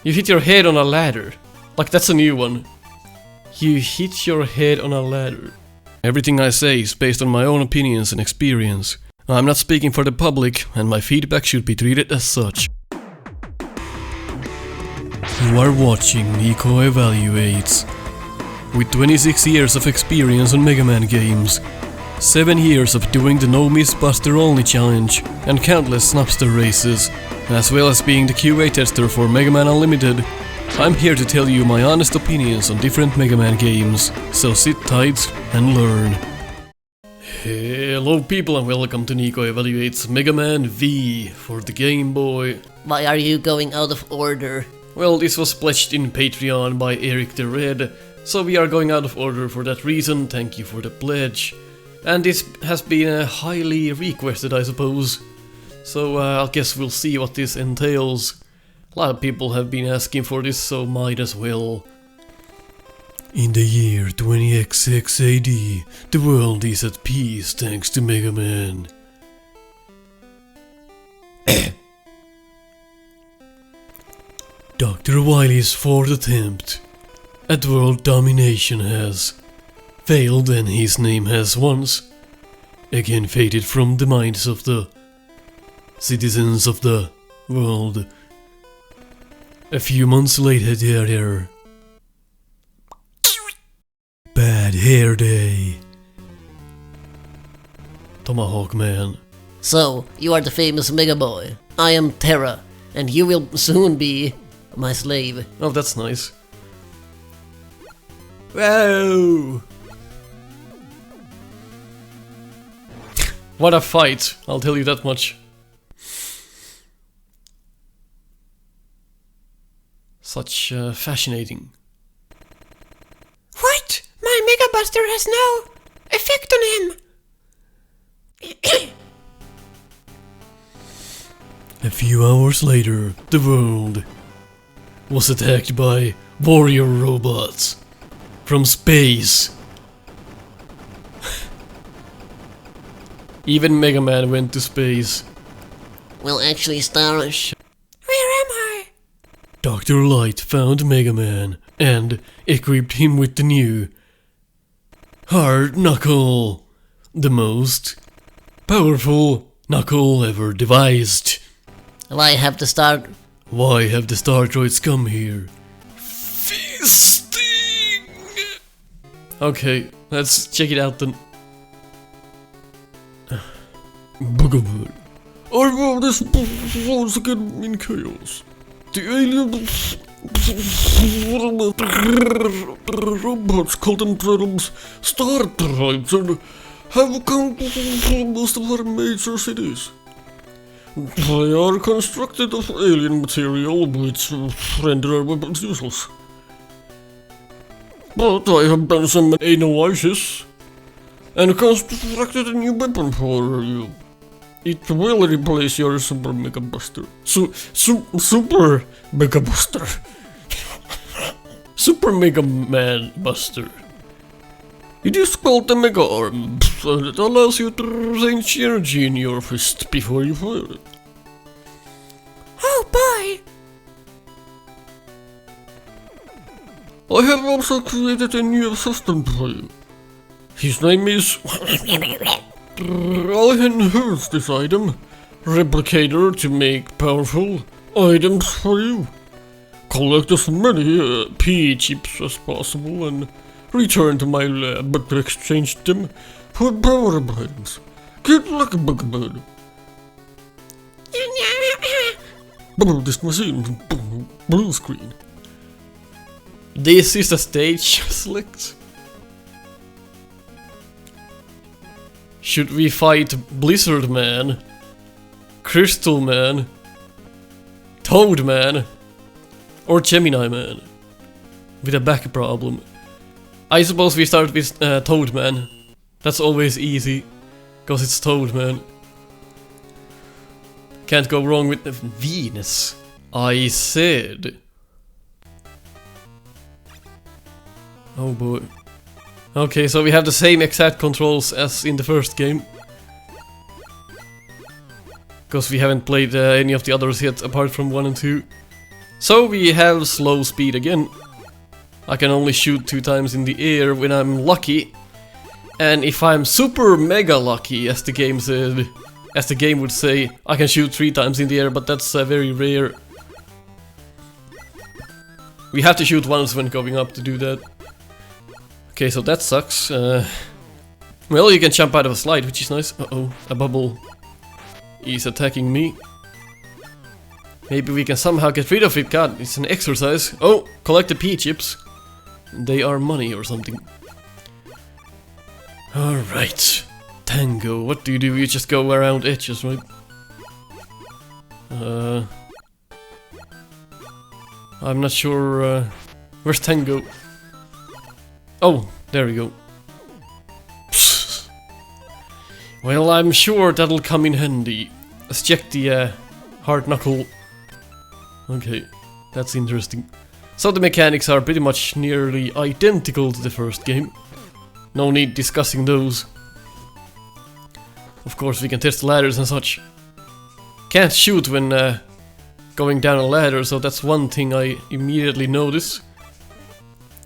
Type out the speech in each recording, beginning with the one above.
You hit your head on a ladder. Like, that's a new one. You hit your head on a ladder. Everything I say is based on my own opinions and experience. I'm not speaking for the public, and my feedback should be treated as such. You are watching Nico Evaluates. With 26 years of experience on Mega Man games, 7 years of doing the No Miss Buster Only challenge, and countless Snupster Races, as well as being the QA tester for Mega Man Unlimited, I'm here to tell you my honest opinions on different Mega Man games, so sit tight and learn. Hello people and welcome to Nico Evaluates Mega Man V for the Game Boy. Why are you going out of order? Well, this was pledged in Patreon by Eric the Red, so we are going out of order for that reason. Thank you for the pledge. And this has been highly requested, I suppose. So I guess we'll see what this entails. A lot of people have been asking for this, so might as well. In the year 20XX AD, the world is at peace thanks to Mega Man. Dr. Wily's fourth attempt at world domination has failed, and his name has once again faded from the minds of the citizens of the world. A few months later, there Bad Hair Day. Tomahawk Man. So, you are the famous Mega Boy. I am Terra, and you will soon be my slave. Oh, that's nice. Whoa! What a fight, I'll tell you that much. Such fascinating. What? My Mega Buster has no effect on him. A few hours later, the world was attacked by warrior robots from space. Even Mega Man went to space. Well, actually, Star... Where am I? Dr. Light found Mega Man and equipped him with the new Hard Knuckle, the most powerful knuckle ever devised. Why have to start... Why have the Star Droids come here? Feasting! Okay, let's check it out then. Bugaboo. I will this once again in chaos. The alien robots called themselves Star Droids and have come to most of our major cities. They are constructed of alien material which render our weapons useless. But I have done some analysis and constructed a new weapon for you. It will replace your Super Mega Buster. Super Mega Buster. Super Mega Man Buster. It is called the Mega Arm, and it allows you to retain energy in your fist before you fire it. Oh boy! I have also created a new assistant for you. His name is... I enhanced this item, Replicator, to make powerful items for you. Collect as many P chips as possible and return to my lab to exchange them for power items. Get lucky, Bugaboo. This machine, blue screen. This is the stage select. Should we fight Blizzard Man, Crystal Man, Toad Man, or Gemini Man? With a back problem. I suppose we start with Toad Man. That's always easy, cause it's Toad Man. Can't go wrong with Venus. I said. Oh boy. Okay, so we have the same exact controls as in the first game. Because we haven't played any of the others yet, apart from 1 and 2. So we have slow speed again. I can only shoot 2 times in the air when I'm lucky. And if I'm super mega lucky, as the game said, as the game would say, I can shoot 3 times in the air, but that's very rare. We have to shoot once when going up to do that. Okay, so that sucks. Well, you can jump out of a slide, which is nice. Uh-oh, a bubble is attacking me. Maybe we can somehow get rid of it. God, it's an exercise. Oh, collect the pea chips. They are money or something. Alright. Tango, what do? You just go around edges, right? I'm not sure. Where's Tango? Oh, there we go. Well, I'm sure that'll come in handy. Let's check the hard knuckle. Okay, that's interesting. So the mechanics are pretty much nearly identical to the first game. No need discussing those. Of course, we can test ladders and such. Can't shoot when going down a ladder, so that's one thing I immediately notice.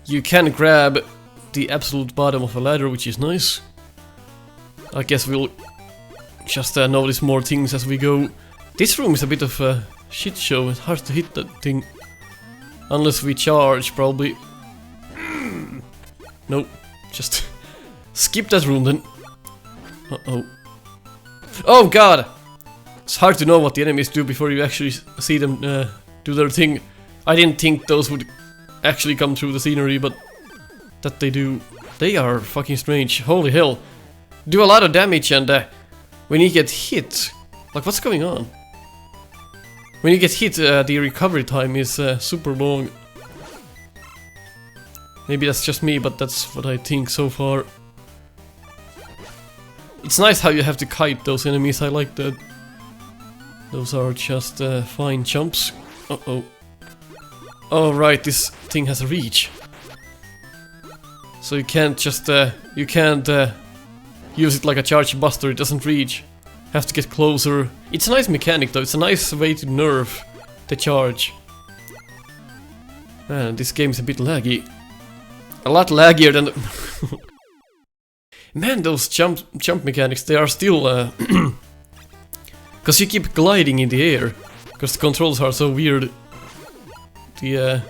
You can grab the absolute bottom of a ladder, which is nice. I guess we'll just notice more things as we go. This room is a bit of a shit show. It's hard to hit that thing. Unless we charge, probably. Nope. Just skip that room then. Uh-oh. Oh god! It's hard to know what the enemies do before you actually see them do their thing. I didn't think those would actually come through the scenery, but that they do. They are fucking strange. Holy hell. Do a lot of damage, and when you get hit... Like, what's going on? When you get hit, the recovery time is super long. Maybe that's just me, but that's what I think so far. It's nice how you have to kite those enemies, I like that. Those are just fine jumps. Uh-oh. Oh right, this thing has a reach. So you can't just, you can't use it like a charge buster, it doesn't reach. Have to get closer. It's a nice mechanic though, it's a nice way to nerf the charge. Man, this game is a bit laggy. A lot laggier than the Man, those jump mechanics, they are still cause you keep gliding in the air. Cause the controls are so weird. The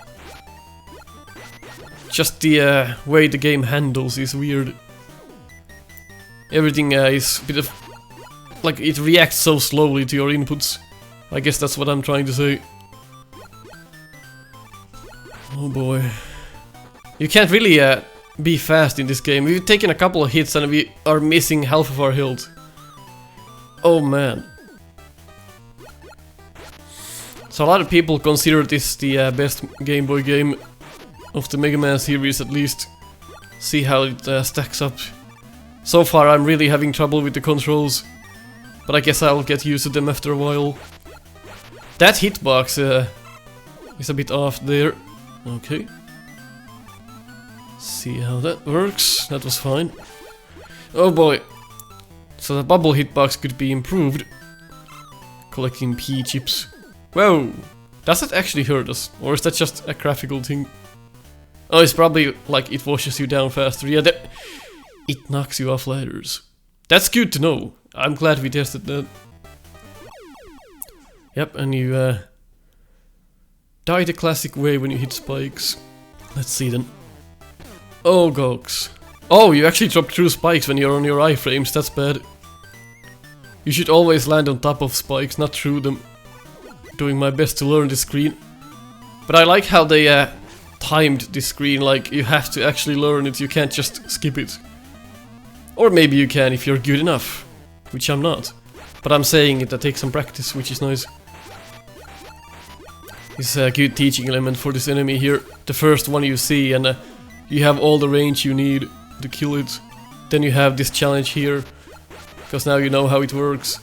just the way the game handles is weird. Everything is a bit of... Like, it reacts so slowly to your inputs. I guess that's what I'm trying to say. Oh boy. You can't really be fast in this game. We've taken a couple of hits and we are missing half of our health. Oh man. So a lot of people consider this the best Game Boy game of the Mega Man series, at least. See how it stacks up. So far I'm really having trouble with the controls, but I guess I'll get used to them after a while. That hitbox is a bit off there. Okay. See how that works. That was fine. Oh boy. So the bubble hitbox could be improved. Collecting pea chips. Whoa! Does it actually hurt us? Or is that just a graphical thing? Oh, it's probably like it washes you down faster. Yeah, it knocks you off ladders. That's good to know. I'm glad we tested that. Yep, and you die the classic way when you hit spikes. Let's see then. Oh, gogs. Oh, you actually drop through spikes when you're on your iframes. That's bad. You should always land on top of spikes, not through them. Doing my best to learn this screen. But I like how they timed this screen, like you have to actually learn it, you can't just skip it. Or maybe you can if you're good enough, which I'm not. But I'm saying it takes some practice, which is nice. It's a good teaching element for this enemy here. The first one you see and you have all the range you need to kill it. Then you have this challenge here, because now you know how it works.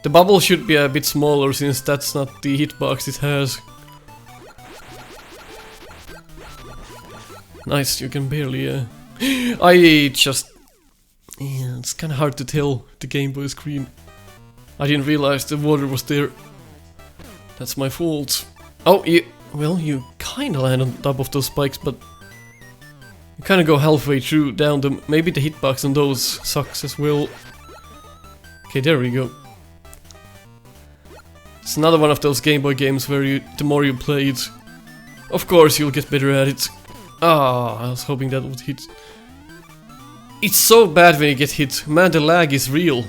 The bubble should be a bit smaller since that's not the hitbox it has. Nice, you can barely... I just... Yeah, it's kinda hard to tell the Game Boy screen. I didn't realize the water was there. That's my fault. Oh, Well, you kinda land on top of those spikes, but you kinda go halfway through down them. Maybe the hitbox on those sucks as well. Okay, there we go. It's another one of those Game Boy games where the more you play it, of course you'll get better at it. Ah, I was hoping that would hit. It's so bad when you get hit. Man, the lag is real.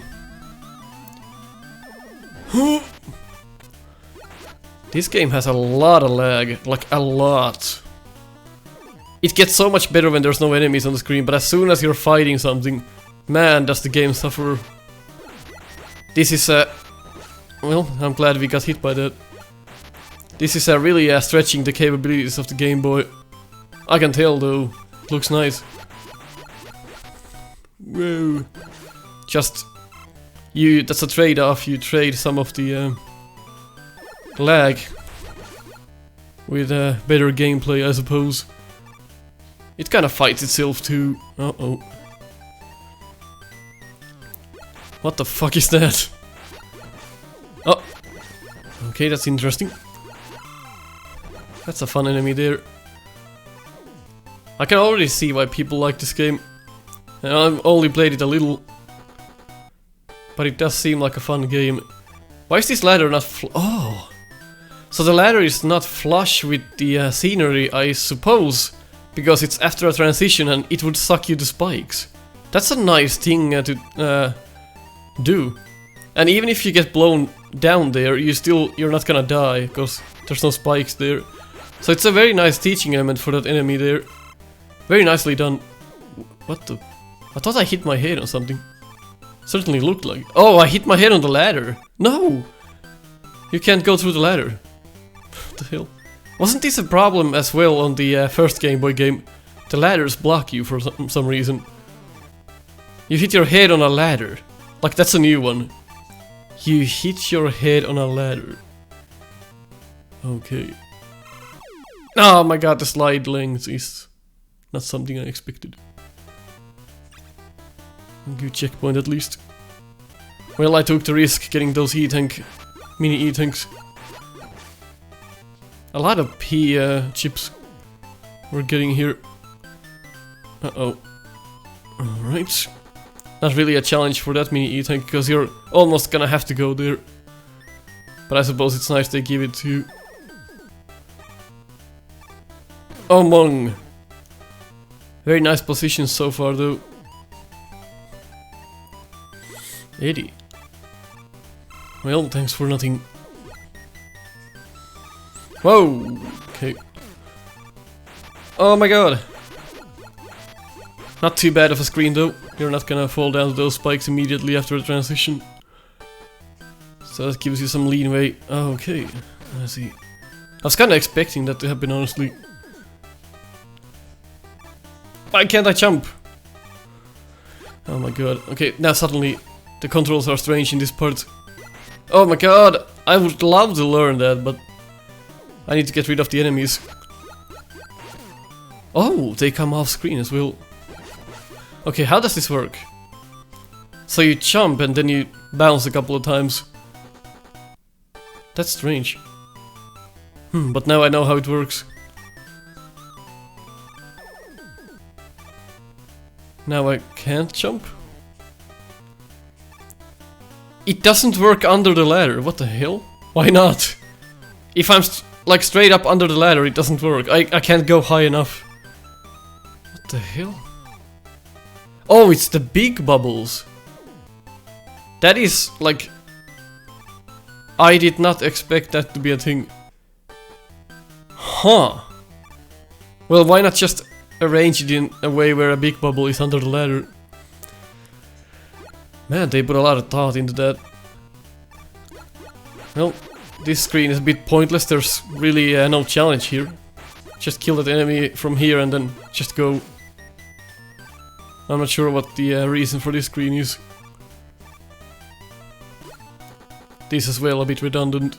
This game has a lot of lag, like a lot. It gets so much better when there's no enemies on the screen, but as soon as you're fighting something, man, does the game suffer. This is a... well, I'm glad we got hit by that. This is really stretching the capabilities of the Game Boy. I can tell though, it looks nice. Whoa. Just... that's a trade-off, you trade some of the lag with better gameplay, I suppose. It kind of fights itself too. Uh-oh. What the fuck is that? Oh. Okay, that's interesting. That's a fun enemy there. I can already see why people like this game. And I've only played it a little. But it does seem like a fun game. Why is this ladder not oh! So the ladder is not flush with the scenery, I suppose. Because it's after a transition and it would suck you to spikes. That's a nice thing to do. And even if you get blown down there, you're not gonna die, because there's no spikes there. So it's a very nice teaching element for that enemy there. Very nicely done. What the... I thought I hit my head on something. Certainly looked like... oh, I hit my head on the ladder! No! You can't go through the ladder. What the hell? Wasn't this a problem as well on the first Game Boy game? The ladders block you for some reason. You hit your head on a ladder. Like, that's a new one. You hit your head on a ladder. Okay. Oh my god, the slide length is not something I expected. Good checkpoint at least. Well, I took the risk getting those E-tank, mini E-tanks. A lot of P chips we're getting here. Uh-oh. Alright. Not really a challenge for that mini E-tank, because you're almost gonna have to go there. But I suppose it's nice they give it to you. Among. Very nice positions so far though. Eddie. Well, thanks for nothing. Whoa! Okay. Oh my god! Not too bad of a screen though. You're not gonna fall down to those spikes immediately after the transition. So that gives you some leeway. Oh, okay, I see. I was kinda expecting that to happen, honestly. Why can't I jump? Oh my god. Okay, now suddenly the controls are strange in this part. Oh my god! I would love to learn that, but I need to get rid of the enemies. Oh, they come off screen as well. Okay, how does this work? So you jump and then you bounce a couple of times. That's strange. But now I know how it works. Now I can't jump? It doesn't work under the ladder, what the hell? Why not? If I'm like straight up under the ladder, it doesn't work. I can't go high enough. What the hell? Oh, it's the big bubbles. That is like... I did not expect that to be a thing. Huh. Well, why not just arrange it in a way where a big bubble is under the ladder? Man, they put a lot of thought into that. Well, this screen is a bit pointless. There's really no challenge here. Just kill that enemy from here and then just go. I'm not sure what the reason for this screen is. This as well, a bit redundant.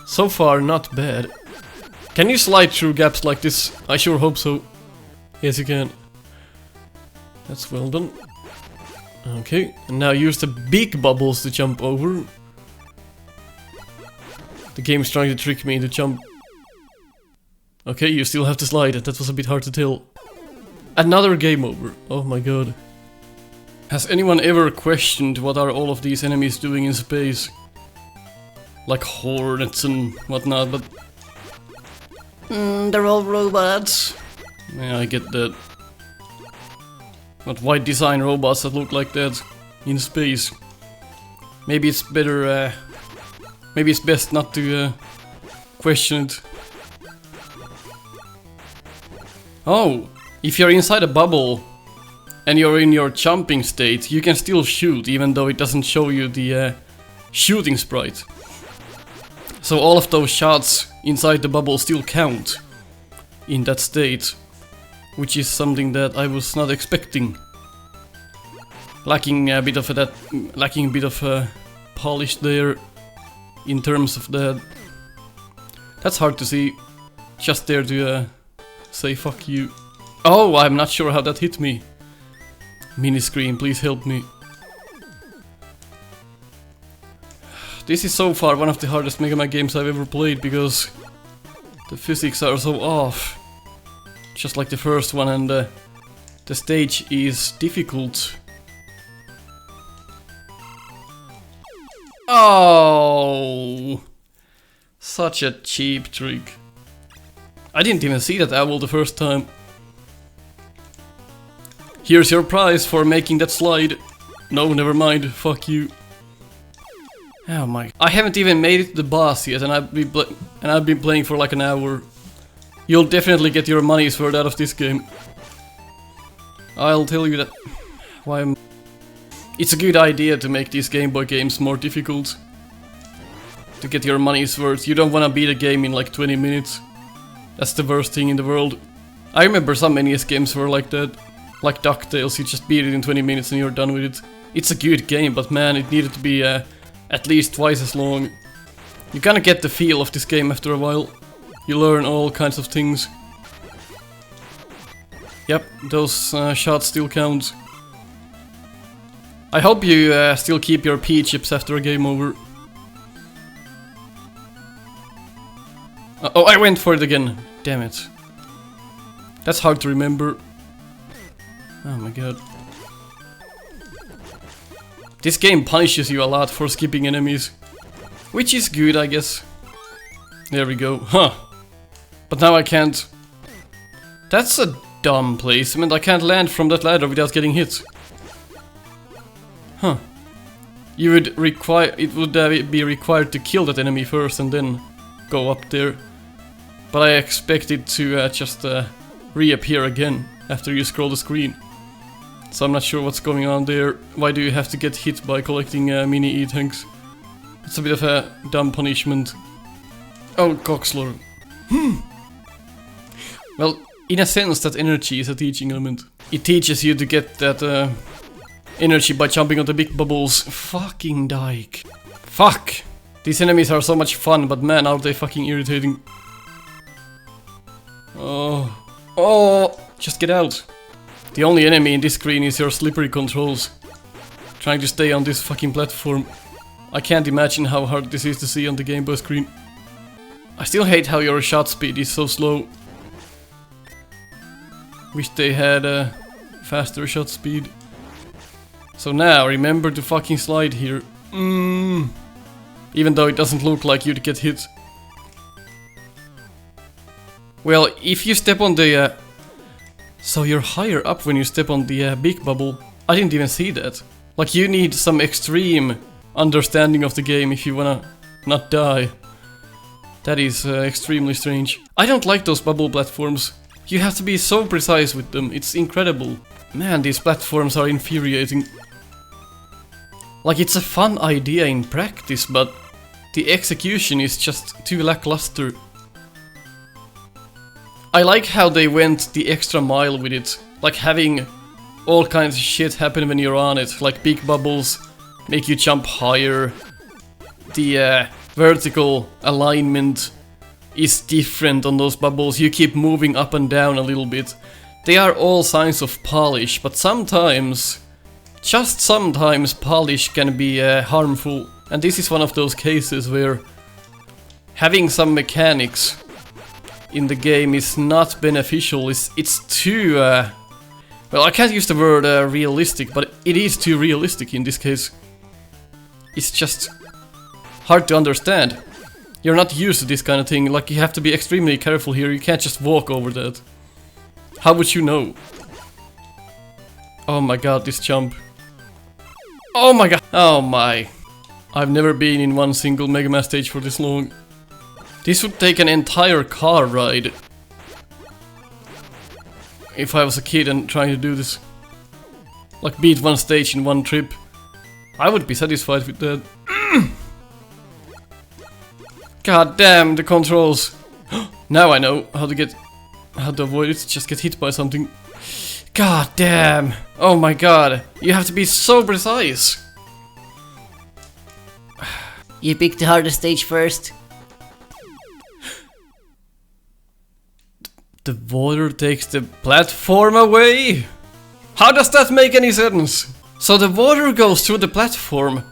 So far, not bad. Can you slide through gaps like this? I sure hope so. Yes, you can. That's well done. Okay, and now use the big bubbles to jump over. The game's trying to trick me into jump. Okay, you still have to slide. That was a bit hard to tell. Another game over. Oh my god. Has anyone ever questioned what are all of these enemies doing in space? Like hornets and whatnot, but... They're all robots. Yeah, I get that. But why design robots that look like that in space? Maybe it's better, maybe it's best not to question it. Oh, if you're inside a bubble and you're in your jumping state, you can still shoot even though it doesn't show you the shooting sprite. So all of those shots inside the bubble still count in that state, which is something that I was not expecting. Lacking a bit of polish there in terms of that. That's hard to see. Just there to say fuck you. Oh, I'm not sure how that hit me. Mini screen, please help me. This is so far one of the hardest Mega Man games I've ever played because the physics are so off. Just like the first one, and the stage is difficult. Oh, such a cheap trick. I didn't even see that owl the first time. Here's your prize for making that slide. No, never mind, fuck you. Oh my... I haven't even made it to the boss yet, and I've been playing for like an hour. You'll definitely get your money's worth out of this game. I'll tell you that... Why It's a good idea to make these Game Boy games more difficult. To get your money's worth. You don't wanna beat a game in like 20 minutes. That's the worst thing in the world. I remember some NES games were like that. Like DuckTales, you just beat it in 20 minutes and you're done with it. It's a good game, but man, it needed to be at least twice as long. You kinda get the feel of this game after a while. You learn all kinds of things. Yep, those shots still count. I hope you still keep your P-chips after a game over. Oh, I went for it again. Damn it. That's hard to remember. Oh my god. This game punishes you a lot for skipping enemies. Which is good, I guess. There we go. Huh. But now I can't. That's a dumb placement. I can't land from that ladder without getting hit. Huh. You would require... It would be required to kill that enemy first and then go up there. But I expect it to just reappear again after you scroll the screen. So I'm not sure what's going on there. Why do you have to get hit by collecting mini E-tanks? It's a bit of a dumb punishment. Oh, cockslur. Well, in a sense that energy is a teaching element. It teaches you to get that energy by jumping on the big bubbles. Fucking dyke. Fuck! These enemies are so much fun, but man, are they fucking irritating. Oh. Oh! Just get out. The only enemy in this screen is your slippery controls. Trying to stay on this fucking platform. I can't imagine how hard this is to see on the Game Boy screen. I still hate how your shot speed is so slow. Wish they had a faster shot speed. So now, remember to fucking slide here. Even though it doesn't look like you'd get hit. Well, if you step on the... So you're higher up when you step on the big bubble. I didn't even see that. Like, you need some extreme understanding of the game if you wanna not die. That is extremely strange. I don't like those bubble platforms. You have to be so precise with them, it's incredible. Man, these platforms are infuriating. Like, it's a fun idea in practice, but the execution is just too lackluster. I like how they went the extra mile with it, like having all kinds of shit happen when you're on it, like big bubbles make you jump higher, the vertical alignment is different on those bubbles, you keep moving up and down a little bit. They are all signs of polish, but sometimes, just sometimes, polish can be harmful, and this is one of those cases where having some mechanics in the game is not beneficial. It's too, well, I can't use the word realistic, but it is too realistic in this case. It's just hard to understand. You're not used to this kind of thing, like you have to be extremely careful here, you can't just walk over that. How would you know? Oh my god, this jump. Oh my god. Oh my. I've never been in one single Mega Man stage for this long. This would take an entire car ride. If I was a kid and trying to do this. Like beat one stage in one trip. I would be satisfied with that. God damn, the controls. Now I know how to avoid it, just get hit by something. God damn. Oh my god. You have to be so precise. You picked the hardest stage first. The water takes the platform away? How does that make any sense? So the water goes through the platform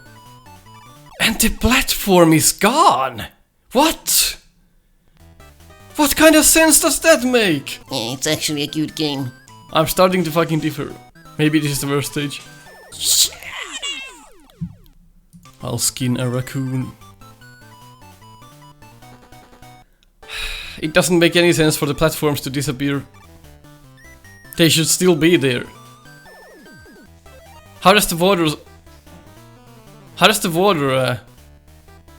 and the platform is gone? What? What kind of sense does that make? Yeah, it's actually a good game. I'm starting to fucking differ. Maybe this is the worst stage. I'll skin a raccoon. It doesn't make any sense for the platforms to disappear. They should still be there. How does the water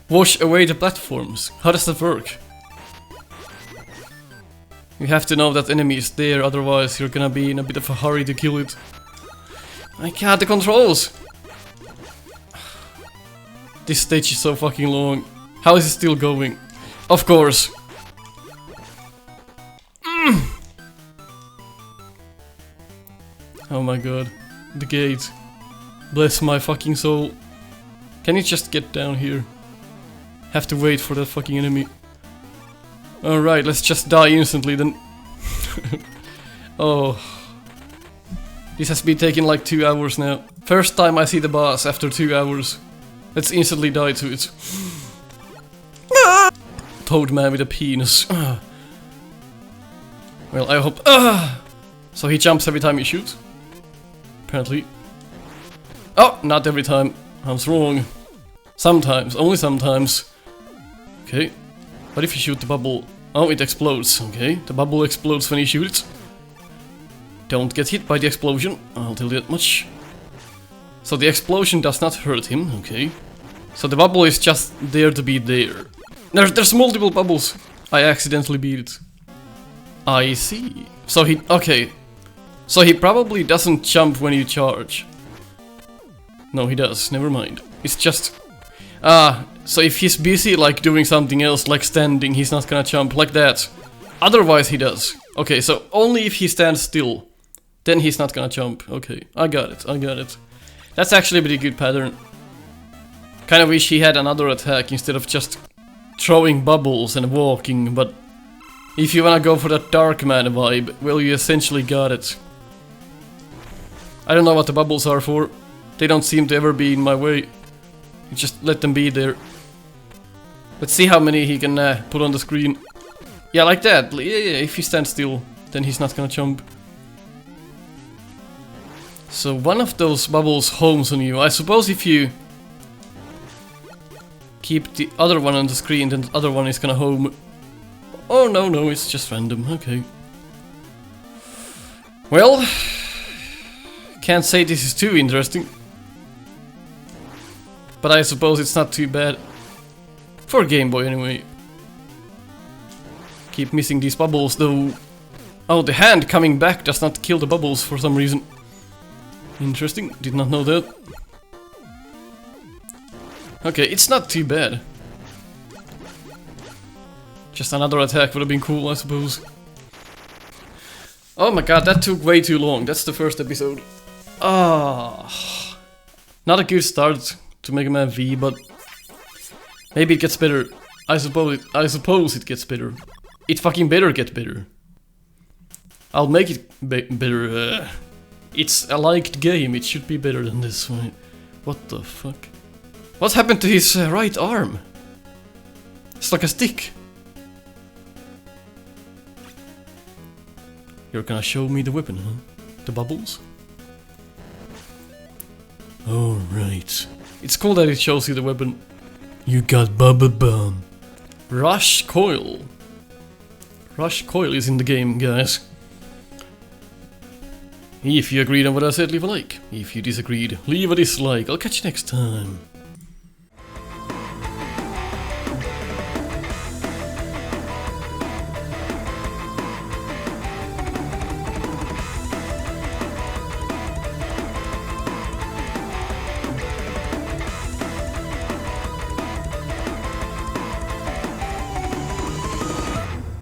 wash away the platforms? How does that work? You have to know that enemy is there, otherwise you're gonna be in a bit of a hurry to kill it. My god, the controls! This stage is so fucking long. How is it still going? Of course! Oh my god. The gate. Bless my fucking soul. Can you just get down here? Have to wait for that fucking enemy. Alright, let's just die instantly then. Oh. This has been taking like 2 hours now. First time I see the boss after 2 hours. Let's instantly die to it. Toad man with a penis. Well, I hope... So he jumps every time you shoot? Apparently. Oh, not every time. I was wrong. Sometimes, only sometimes. Okay. But if you shoot the bubble... Oh, it explodes. Okay, the bubble explodes when you shoot it. Don't get hit by the explosion, I'll tell you that much. So the explosion does not hurt him, okay. So the bubble is just there to be there. There's multiple bubbles. I accidentally beat it. I see. So he... Okay. So he probably doesn't jump when you charge. No, he does. Never mind. It's just... so if he's busy like doing something else, like standing, he's not gonna jump like that. Otherwise he does. Okay, so only if he stands still, then he's not gonna jump. Okay, I got it, I got it. That's actually a pretty good pattern. Kinda wish he had another attack instead of just throwing bubbles and walking, but if you wanna go for that Darkman vibe, well, you essentially got it. I don't know what the bubbles are for. They don't seem to ever be in my way. You just let them be there. Let's see how many he can put on the screen. Yeah, like that. Yeah, if he stands still, then he's not gonna jump. So one of those bubbles homes on you. I suppose if you keep the other one on the screen, then the other one is gonna home. Oh, no, it's just random. Okay. Well, can't say this is too interesting. But I suppose it's not too bad. For Game Boy anyway. Keep missing these bubbles though. Oh, the hand coming back does not kill the bubbles for some reason. Interesting, did not know that. Okay, it's not too bad. Just another attack would have been cool, I suppose. Oh my god, that took way too long. That's the first episode. Ah, not a good start to Mega Man V, but maybe it gets better. I suppose it gets better. It fucking better get better. I'll make it better. It's a liked game. It should be better than this, right? What the fuck? What happened to his right arm? It's like a stick. You're gonna show me the weapon, huh? The bubbles? Alright. It's cool that it shows you the weapon. You got Bubble Bomb. Rush Coil. Rush Coil is in the game, guys. If you agreed on what I said, leave a like. If you disagreed, leave a dislike. I'll catch you next time.